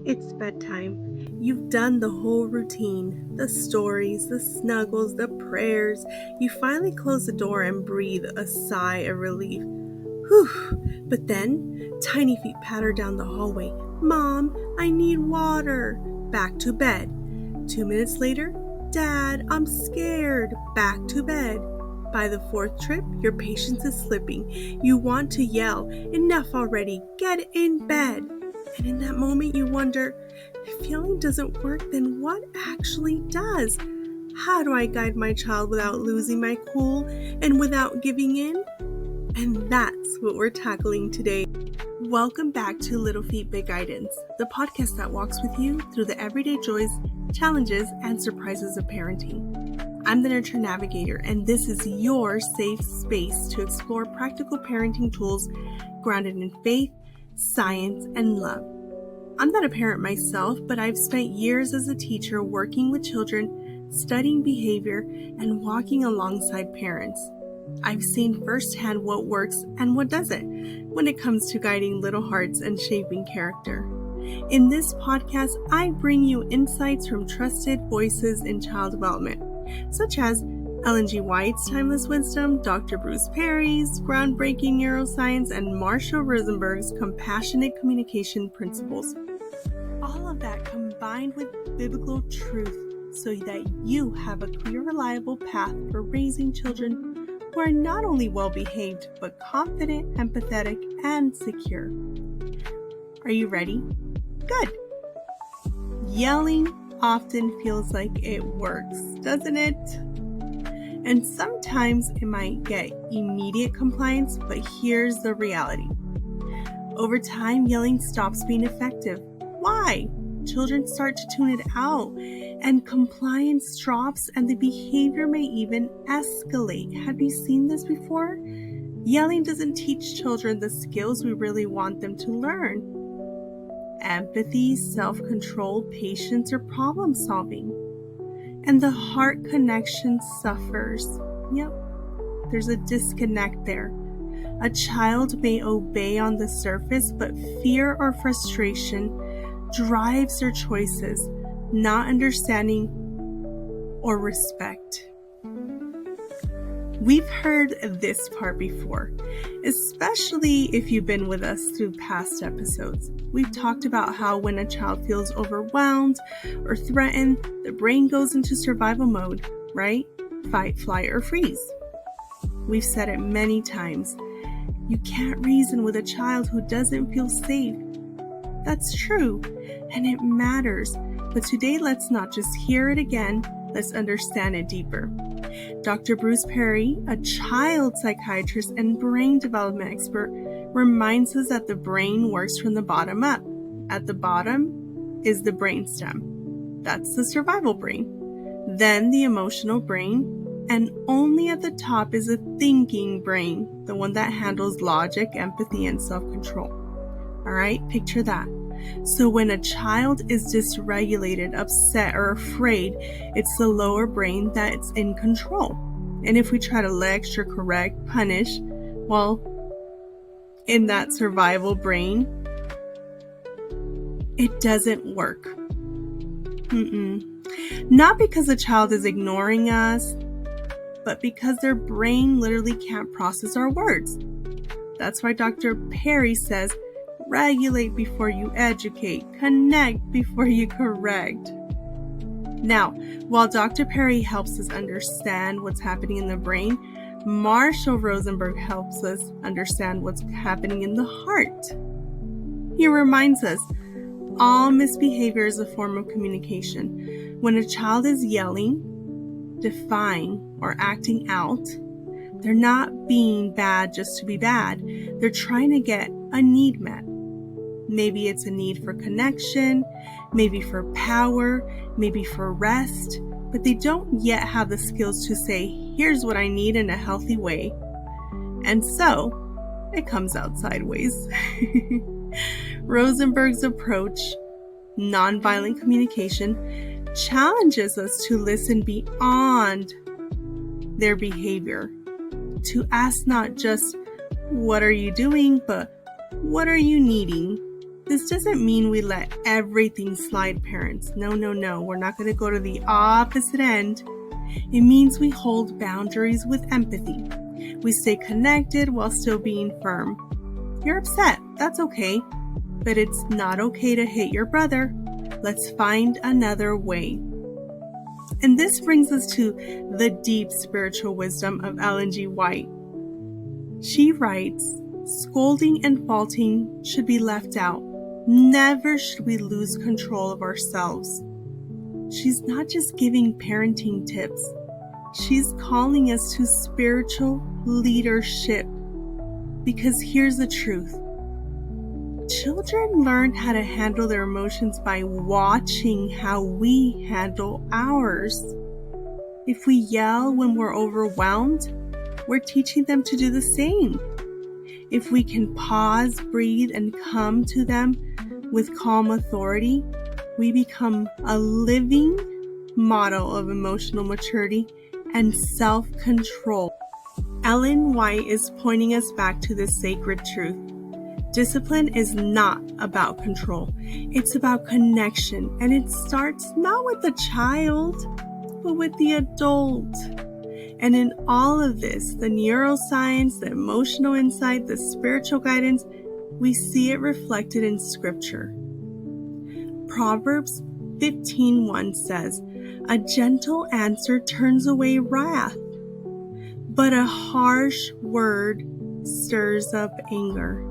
It's bedtime. You've done the whole routine, the stories, the snuggles, the prayers. You finally close the door and breathe a sigh of relief. Whew! But then, tiny feet patter down the hallway. Mom, I need water. Back to bed. 2 minutes later, Dad, I'm scared. Back to bed. By the fourth trip, your patience is slipping. You want to yell, enough already, get in bed. And in that moment you wonder, if yelling doesn't work, then what actually does? How do I guide my child without losing my cool and without giving in? And that's what we're tackling today. Welcome back to Little Feet Big Guidance, the podcast that walks with you through the everyday joys, challenges, and surprises of parenting. I'm the Nurture Navigator, and this is your safe space to explore practical parenting tools grounded in faith, science, and love. I'm not a parent myself, but I've spent years as a teacher working with children, studying behavior, and walking alongside parents. I've seen firsthand what works and what doesn't when it comes to guiding little hearts and shaping character. In this podcast, I bring you insights from trusted voices in child development, such as Ellen G. White's timeless wisdom, Dr. Bruce Perry's groundbreaking neuroscience, and Marshall Rosenberg's compassionate communication principles. All of that combined with biblical truth so that you have a clear, reliable path for raising children who are not only well-behaved, but confident, empathetic, and secure. Are you ready? Good! Yelling often feels like it works, doesn't it? And sometimes it might get immediate compliance, but here's the reality. Over time, yelling stops being effective. Why? Children start to tune it out, and compliance drops, and the behavior may even escalate. Have you seen this before? Yelling doesn't teach children the skills we really want them to learn. Empathy, self-control, patience, or problem solving. And the heart connection suffers. Yep, there's a disconnect there. A child may obey on the surface, but fear or frustration drives their choices, not understanding or respect. We've heard this part before, especially if you've been with us through past episodes. We've talked about how when a child feels overwhelmed or threatened, the brain goes into survival mode, right? Fight, flight, or freeze. We've said it many times. You can't reason with a child who doesn't feel safe. That's true, and it matters. But today, let's not just hear it again, let's understand it deeper. Dr. Bruce Perry, a child psychiatrist and brain development expert, reminds us that the brain works from the bottom up. At the bottom is the brainstem. That's the survival brain. Then the emotional brain, and only at the top is the thinking brain, the one that handles logic, empathy, and self-control. All right, picture that. So when a child is dysregulated, upset, or afraid, it's the lower brain that's in control. And if we try to lecture, correct, punish, well, in that survival brain, it doesn't work. Not because the child is ignoring us, but because their brain literally can't process our words. That's why Dr. Perry says, regulate before you educate, connect before you correct. Now, while Dr. Perry helps us understand what's happening in the brain, Marshall Rosenberg helps us understand what's happening in the heart. He reminds us, all misbehavior is a form of communication. When a child is yelling, defying, or acting out, they're not being bad just to be bad. They're trying to get a need met. Maybe it's a need for connection, maybe for power, maybe for rest, but they don't yet have the skills to say, here's what I need in a healthy way. And so, it comes out sideways. Rosenberg's approach, nonviolent communication, challenges us to listen beyond their behavior, to ask not just, what are you doing, but What are you needing? This doesn't mean we let everything slide, parents. No. We're not going to go to the opposite end. It means we hold boundaries with empathy. We stay connected while still being firm. You're upset. That's okay. But it's not okay to hit your brother. Let's find another way. And this brings us to the deep spiritual wisdom of Ellen G. White. She writes, scolding and faulting should be left out. Never should we lose control of ourselves. She's not just giving parenting tips. She's calling us to spiritual leadership. Because here's the truth. Children learn how to handle their emotions by watching how we handle ours. If we yell when we're overwhelmed, we're teaching them to do the same. If we can pause, breathe, and come to them with calm authority, we become a living model of emotional maturity and self-control. Ellen White is pointing us back to this sacred truth. Discipline is not about control. It's about connection, and it starts not with the child, but with the adult. And in all of this, the neuroscience, the emotional insight, the spiritual guidance, we see it reflected in Scripture. Proverbs 15:1 says, "A gentle answer turns away wrath, but a harsh word stirs up anger."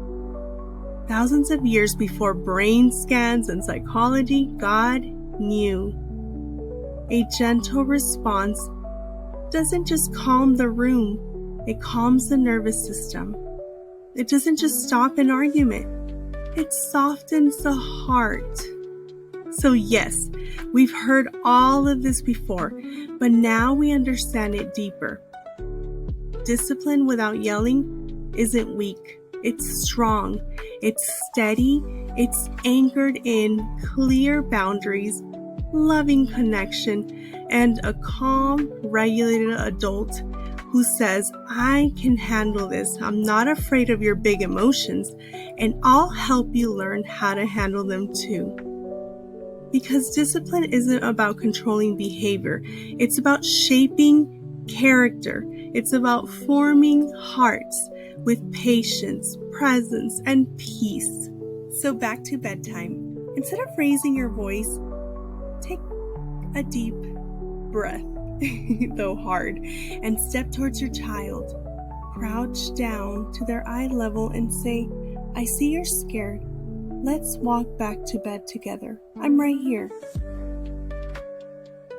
Thousands of years before brain scans and psychology, God knew. A gentle response doesn't just calm the room, it calms the nervous system. It doesn't just stop an argument, it softens the heart. So yes, we've heard all of this before, but now we understand it deeper. Discipline without yelling isn't weak. It's strong, it's steady, it's anchored in clear boundaries, loving connection, and a calm, regulated adult who says, I can handle this. I'm not afraid of your big emotions, and I'll help you learn how to handle them too. Because discipline isn't about controlling behavior. It's about shaping character. It's about forming hearts with patience, presence, and peace. So back to bedtime. Instead of raising your voice, take a deep breath, though hard, and step towards your child. Crouch down to their eye level and say, I see you're scared. Let's walk back to bed together. I'm right here.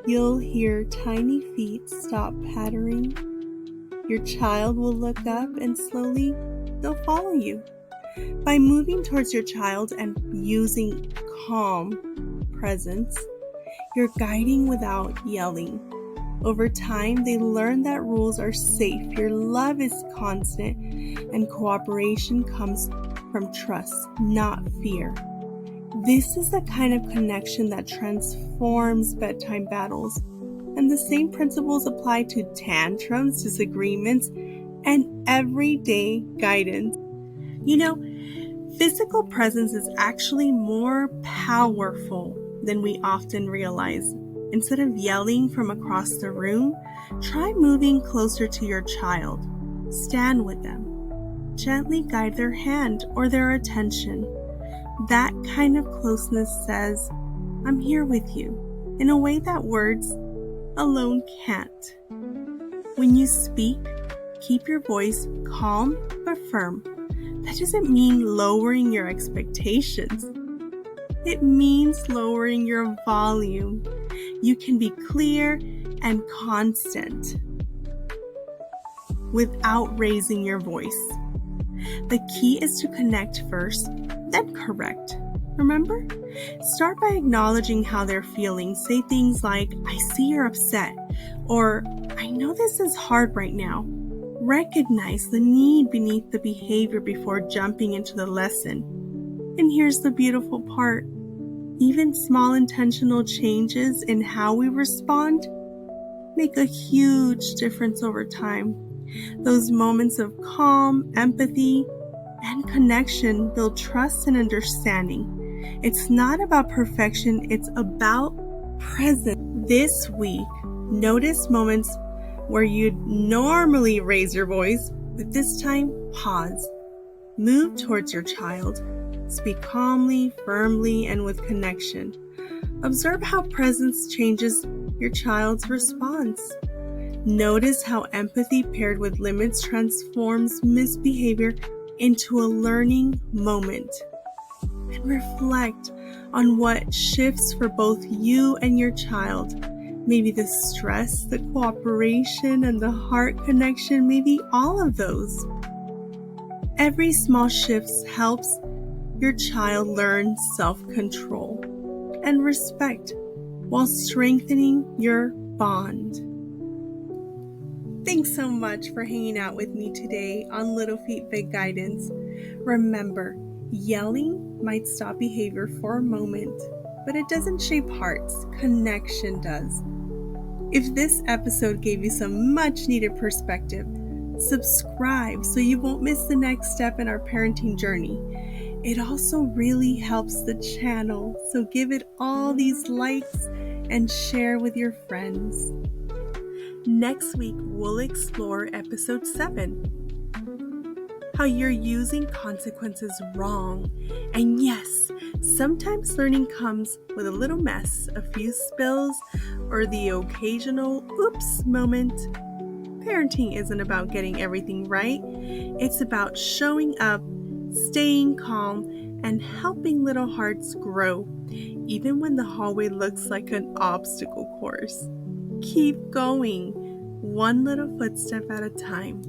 You'll hear tiny feet stop pattering. Your child will look up and slowly they'll follow you. By moving towards your child and using calm presence, you're guiding without yelling. Over time, they learn that rules are safe, your love is constant, and cooperation comes from trust, not fear. This is the kind of connection that transforms bedtime battles. And the same principles apply to tantrums, disagreements, and everyday guidance. You know, physical presence is actually more powerful than we often realize. Instead of yelling from across the room, try moving closer to your child. Stand with them. Gently guide their hand or their attention. That kind of closeness says, I'm here with you, in a way that words alone can't. When you speak, keep your voice calm but firm. That doesn't mean lowering your expectations. It means lowering your volume. You can be clear and constant without raising your voice. The key is to connect first, then correct. Remember? Start by acknowledging how they're feeling. Say things like, I see you're upset, or I know this is hard right now. Recognize the need beneath the behavior before jumping into the lesson. And here's the beautiful part. Even small intentional changes in how we respond make a huge difference over time. Those moments of calm, empathy, and connection build trust and understanding. It's not about perfection, it's about presence. This week, notice moments where you'd normally raise your voice, but this time, pause. Move towards your child. Speak calmly, firmly, and with connection. Observe how presence changes your child's response. Notice how empathy paired with limits transforms misbehavior into a learning moment. And reflect on what shifts for both you and your child. Maybe the stress, the cooperation, and the heart connection, maybe all of those. Every small shift helps your child learn self-control and respect while strengthening your bond. Thanks so much for hanging out with me today on Little Feet Big Guidance. Remember, yelling might stop behavior for a moment, but it doesn't shape hearts. Connection does. If this episode gave you some much needed perspective, subscribe so you won't miss the next step in our parenting journey. It also really helps the channel, so give it all these likes and share with your friends. Next week, we'll explore episode 7, how you're using consequences wrong. And yes, sometimes learning comes with a little mess, a few spills, or the occasional oops moment. Parenting isn't about getting everything right. It's about showing up, staying calm, and helping little hearts grow, even when the hallway looks like an obstacle course. Keep going, one little footstep at a time.